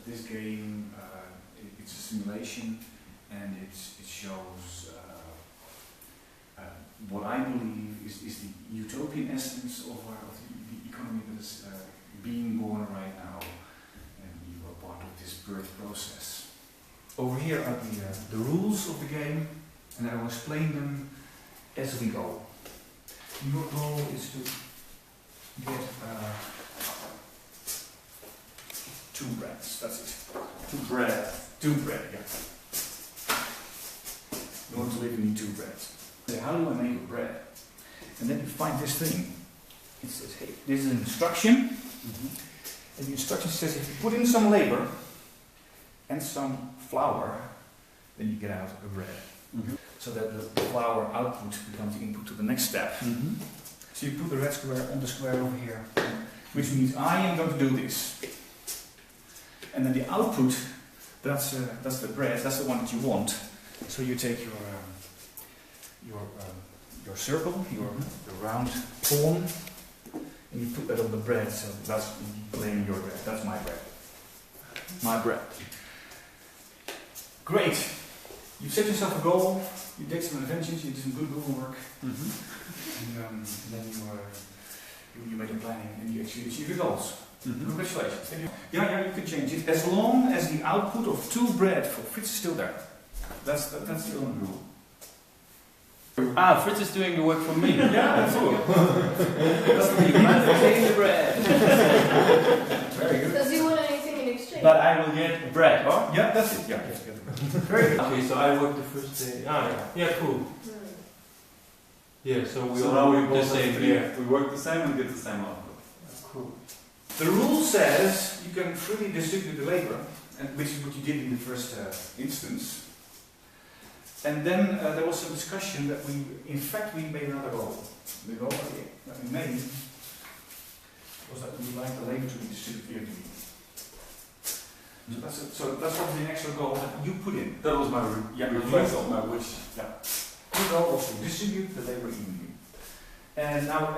this game, it's a simulation, and it shows what I believe is the utopian essence of the economy that is being born right now, and you are part of this birth process. Over here are the rules of the game, and I will explain them as we go. Your goal is to get 2 breads, that's it. 2 bread. 2 bread, yeah. In order to live, you need 2 breads. Okay, how do I make a bread? And then you find this thing. It says, hey, this is an instruction. And the instruction says if you put in some labor and some flour, then you get out a bread. So that the flour output becomes the input to the next step. So you put the red square on the square over here, which means I am going to do this. And then the output, that's the bread, that's the one that you want. So you take your circle, your round pawn, and you put that on the bread. So that's playing your bread. That's my bread. My bread. Great. You set yourself a goal. You did some inventions. You did some good Google work. And then you made a planning and you actually achieved your goals. Congratulations. Yeah, you can change it as long as the output of 2 bread for Fritz is still there. That's the only rule. Ah, Fritz is doing the work for me. Yeah, that's cool. That's the Manufacturing the bread. Very good. Does he want anything in exchange? But I will get bread, huh? Yeah, that's it. Yeah, you have to get the bread. Very good. Okay, so I work the first day. Ah, yeah, cool. Yeah, so we So all now we work the both same. have Yeah, we work the same and get the same output. cool. The rule says you can freely distribute the labor, and which is what you did in the first instance. And then there was some discussion that in fact, we made another goal. The goal that we made was that we would like the labor to be distributed evenly. So that's obviously an extra goal that you put in. That was my request of my wish. Your goal was to distribute the labor evenly. And now,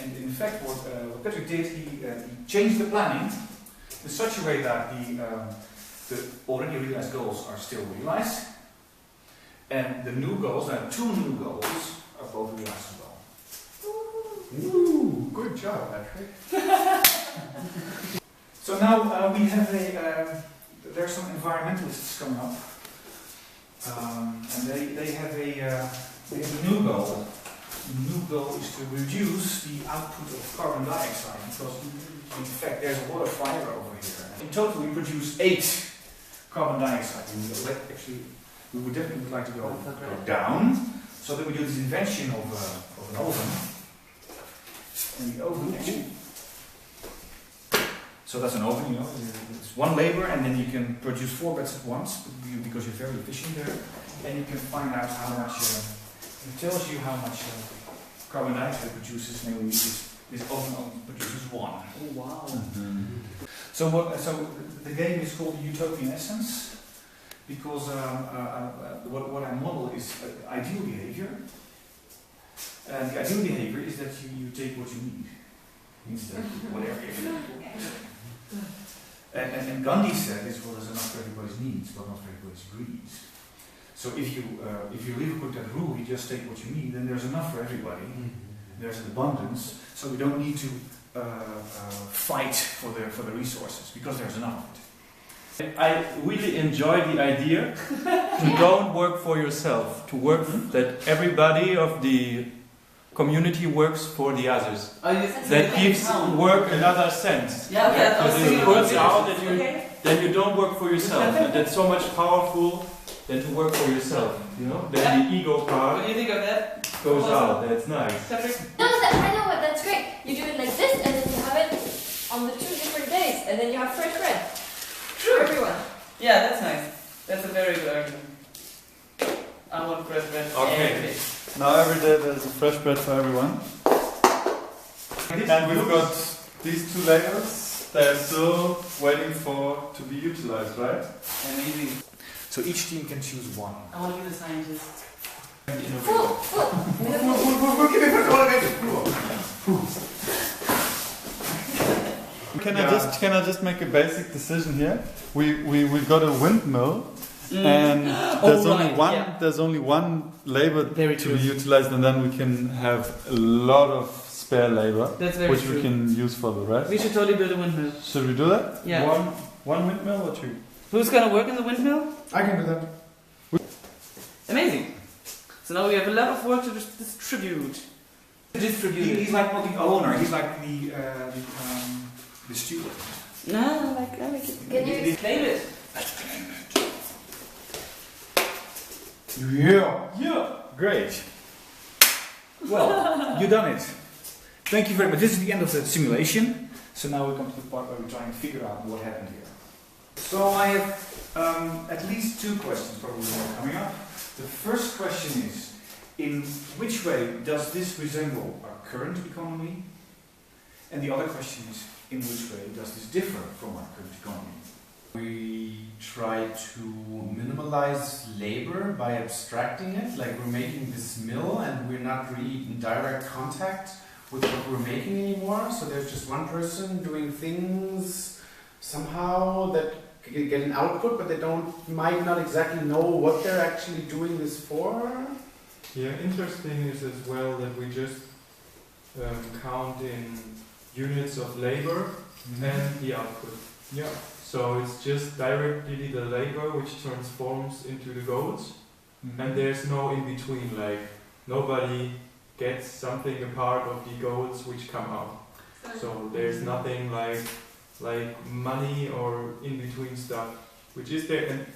and in fact, what Patrick did, he changed the planning in such a way that the already realized goals are still realized, and the new goals, now 2 new goals, are both realized as well. Woo! Good job, Patrick. So now we have there are some environmentalists coming up, and they have a new goal. The new goal is to reduce the output of carbon dioxide, because in fact there's a lot of fire over here. In total we produce 8 carbon dioxide. We would definitely like to go down. So then we do this invention of an oven. And the oven actually... So that's an oven, you know, it's 1 labor, and then you can produce 4 breads at once, because you're very efficient there. And you can find out how much... it tells you how much carbon dioxide produces, namely this oven only produces 1. Oh wow. So the game is called Utopian Essence, because what I model is ideal behavior. And the ideal behavior is that you take what you need, instead of whatever you need. And Gandhi said this was enough for everybody's needs, but not for everybody's greeds. So if you live with that rule, you just take what you need, then there's enough for everybody. There's an abundance, so we don't need to fight for the resources, because there's enough of it. I really enjoy the idea to don't work for yourself, to work that everybody of the community works for the others. That gives work another sense. Yeah, okay. So this puts out that then you don't work for yourself, and that's so much powerful than to work for yourself, you know? Then the ego part What do you think of that? goes out, that's nice. No, I know what, that's great. You do it like this, and then you have it on the 2 different days, and then you have fresh bread. For everyone. Yeah, that's nice. That's a very good argument. I want fresh bread every day. Now every day there's a fresh bread for everyone. And we've got these 2 layers. They're still waiting to be utilized, right? Amazing. So each team can choose 1. I want to be the scientist. Full. can I just make a basic decision here? We got a windmill, and there's only one labor to be utilized, and then we can have a lot of spare labor, which we can use for the rest. We should totally build a windmill. Should we do that? Yeah. One windmill or two? Who's gonna work in the windmill? I can do that. Amazing. So now we have a lot of work to distribute. He's like not the owner. He's like the steward. No, I like it. Can you Claim it. Yeah. Great. Well, you've done it. Thank you very much. This is the end of the simulation. So now we come to the part where we try and figure out what happened here. So I have at least two questions probably more coming up. The first question is, in which way does this resemble our current economy? And the other question is, in which way does this differ from our current economy? We try to minimalize labor by abstracting it, like we're making this mill and we're not really in direct contact with what we're making anymore, so there's just one person doing things somehow that get an output, but they might not exactly know what they're actually doing this for. Yeah, interesting is as well that we just count in units of labor and the output. Yeah. So it's just directly the labor which transforms into the goals, and there's no in between, like nobody gets something a part of the goals which come out. So there's nothing like money or in between stuff which is there, and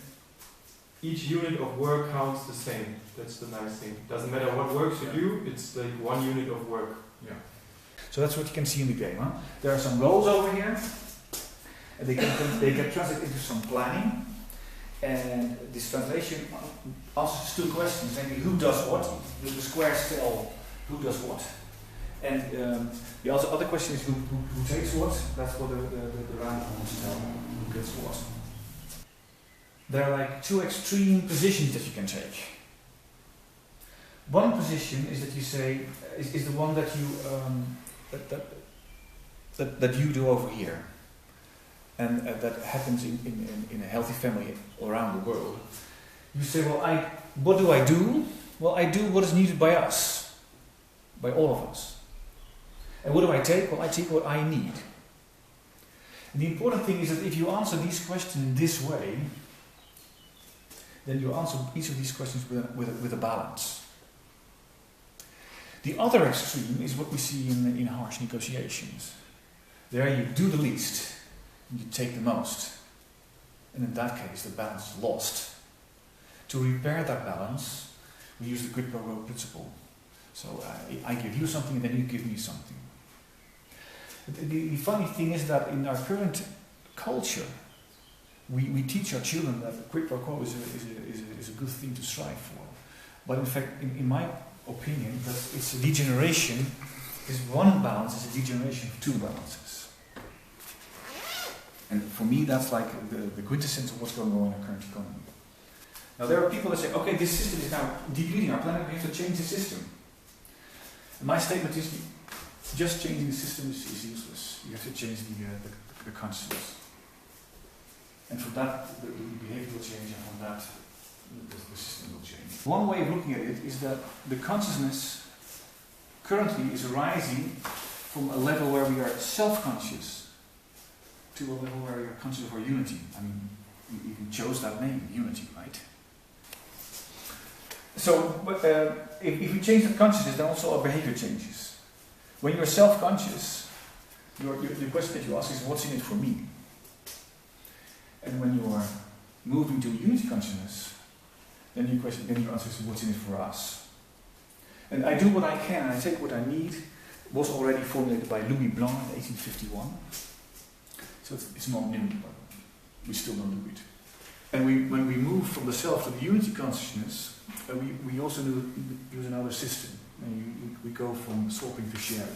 each unit of work counts the same. That's the nice thing. Doesn't matter what works you do, it's like one unit of work. Yeah. So that's what you can see in the game. Huh? There are some roles over here. And they get translated into some planning, and this translation answers two questions, namely who does what. The squares tell who does what, and the other question is who takes what. That's what the round ones tell, who gets what. There are like two extreme positions that you can take. One position is that you say is the one that you that you do over here. And that happens in a healthy family around the world. You say, well, what do I do? Well, I do what is needed by us, by all of us. And what do I take? Well, I take what I need. And the important thing is that if you answer these questions in this way, then you answer each of these questions with a balance. The other extreme is what we see in harsh negotiations. There you do the least. You take the most, and in that case the balance is lost. To repair that balance, we use the quid pro quo principle. So I give you something and then you give me something. The funny thing is that in our current culture, we teach our children that quid pro quo is a good thing to strive for. But in fact, in my opinion, that it's a degeneration. This one balance is a degeneration of two balances. And for me, that's like the quintessence of what's going on in our current economy. Now, there are people that say, okay, this system is now depleting our planet, we have to change the system. And my statement is, just changing the system is useless. You have to change the consciousness. And from that, the behavior will change, and from that, the system will change. One way of looking at it is that the consciousness currently is rising from a level where we are self-conscious to a level where we are conscious of our unity. I mean, we even chose that name, unity, right? So, if we change the consciousness, then also our behavior changes. When you're self-conscious, the question that you ask is, what's in it for me? And when you are moving to unity consciousness, then your answer is, what's in it for us? And I do what I can, and I take what I need, was already formulated by Louis Blanc in 1851. So it's not new, but we still don't do it. And when we move from the self to the unity consciousness, we also use another system. And we go from swapping to sharing.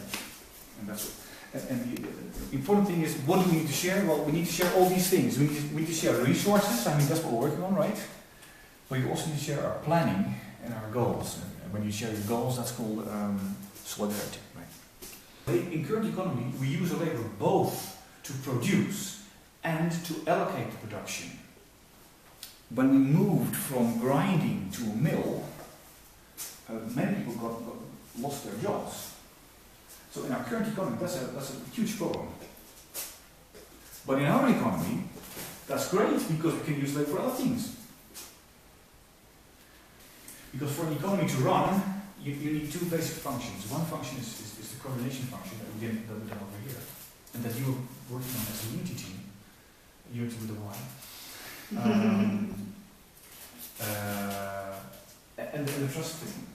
And that's what. And the important thing is, what do we need to share? Well, we need to share all these things. We need to share resources. I mean, that's what we're working on, right? But you also need to share our planning and our goals. And when you share your goals, that's called solidarity, right? In current economy, we use our labor both to produce and to allocate the production. When we moved from grinding to a mill, many people lost their jobs. So in our current economy, that's a huge problem. But in our economy, that's great because we can use labor for other things. Because for an economy to run, you need two basic functions. One function is the coordination function that we've done over here, and that you're working on as a unity team, unity with a Y. And the trust thing.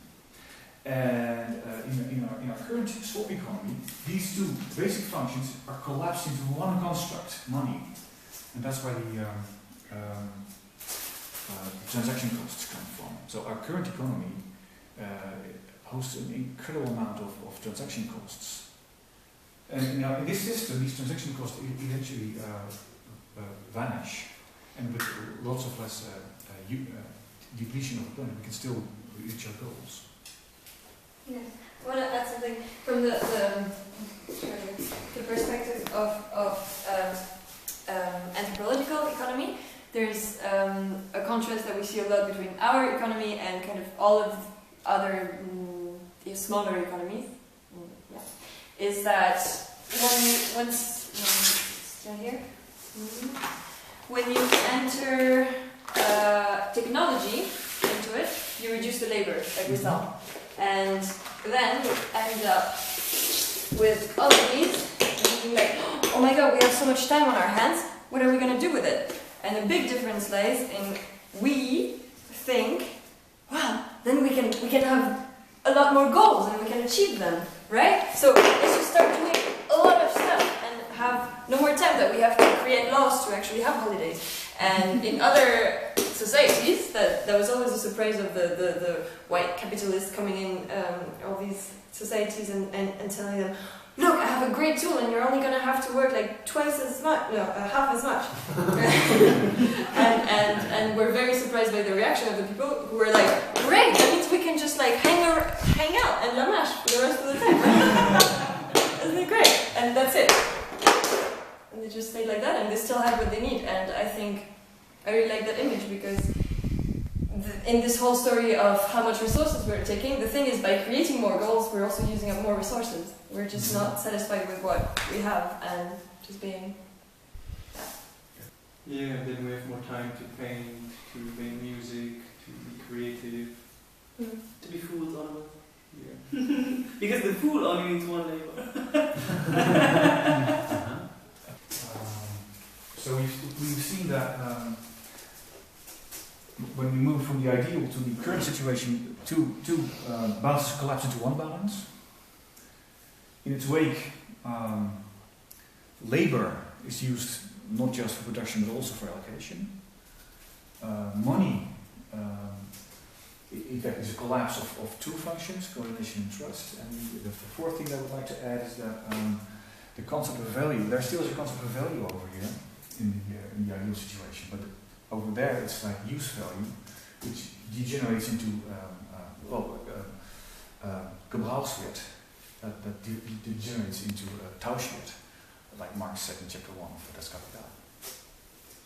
And in our current swap economy, these two basic functions are collapsed into one construct, money. And that's where the transaction costs come from. So our current economy hosts an incredible amount of transaction costs. And now in this system, these transaction costs eventually vanish. And with lots of less depletion of the planet, we can still reach our goals. Yeah, I want to add something from the perspective of anthropological economy. There's a contrast that we see a lot between our economy and kind of all of other smaller economies. Yeah, is that when you enter technology into it, you reduce the labor, like we saw. And then you end up with all of these, and thinking like, oh my god, we have so much time on our hands, what are we going to do with it? And the big difference lies in we think, wow, then we can have a lot more goals and we can achieve them, right? So let's just start doing a lot of stuff and have no more time that we have to create laws to actually have holidays. And in other societies, that was always a surprise of the white capitalists coming in all these societies and telling them, look, I have a great tool and you're only going to have to work like twice as much, no, half as much. and we're very surprised by the reaction of the people who were like, great, that means we can just like hang out and la mash for the rest of the time. Isn't it great? And that's it. And they just stayed like that and they still have what they need. And I think I really like that image because in this whole story of how much resources we're taking, the thing is by creating more goals, we're also using up more resources. We're just not satisfied with what we have and just being... Yeah, then we have more time to paint, to make music, to be creative. To be fools on it. Yeah. Because the fool only needs one labor. So we've seen that when we move from the ideal to the current situation, two balances collapse into one balance. In its wake, labor is used not just for production but also for allocation. Money, in fact, is a collapse of two functions, coordination and trust. And the fourth thing that I would like to add is that the concept of value, there still is a concept of value over here in the ideal situation, but over there it's like use value, which degenerates into Gebrauchswert, that degenerates into Tauschwert, like Marx said in chapter 1 of Das Kapital.